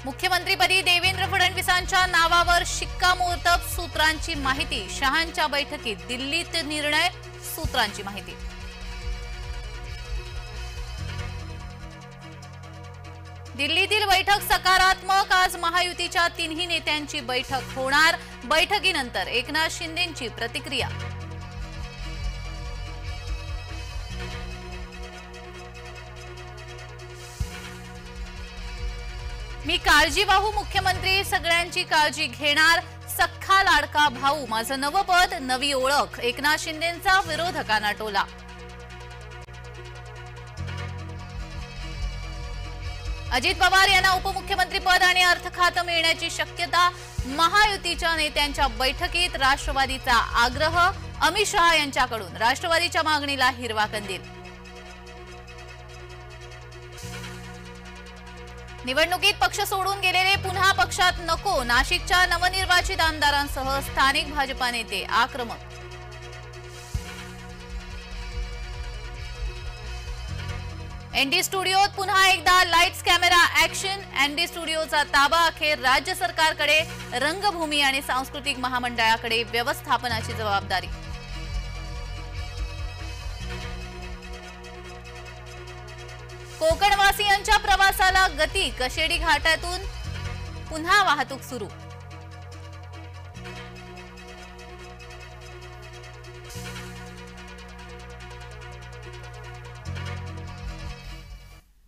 मुख्यमंत्रीपदी देवेंद्र फडणवीसांच्या नावावर शिक्कामोर्तब, सूत्रांची माहिती। शहांच्या बैठकीत दिल्लीत निर्णय, सूत्रांची माहिती। दिल्लीतील बैठक सकारात्मक, आज महायुतीच्या तिन्ही नेत्यांची बैठक होणार। बैठकीनंतर एकनाथ शिंदेंची प्रतिक्रिया। मी काळजीवाहू मुख्यमंत्री, सगळ्यांची काळजी घेणार, सख्खा लाडका भाऊ, माझं नवं पद नवी ओळख। एकनाथ शिंदेंचा विरोधकांना टोला। अजित पवार यांना उपमुख्यमंत्री पद आणि अर्थ खातं मिळण्याची शक्यता। महायुतीच्या नेत्यांच्या बैठकीत राष्ट्रवादीचा आग्रह। अमित शहा यांच्याकडून राष्ट्रवादीच्या मागणीला हिरवा कंदील। निवडणुकीत पक्ष सोडून गेलेले पुन्हा पक्षात नको, नाशिकच्या नवनिर्वाचित आमदारांसह स्थानिक भाजपा नेते आक्रमक। एनडी स्टुडिओत पुन्हा एकदा लाईट्स कॅमेरा ऍक्शन। एनडी स्टुडिओचा ताबा अखेर राज्य सरकारकडे, रंगभूमी आणि सांस्कृतिक महामंडळाकडे व्यवस्थापनाची जबाबदारी। कोकणवासियांच्या प्रवासाला गती, कशेडी घाटातून पुन्हा वाहतूक सुरू।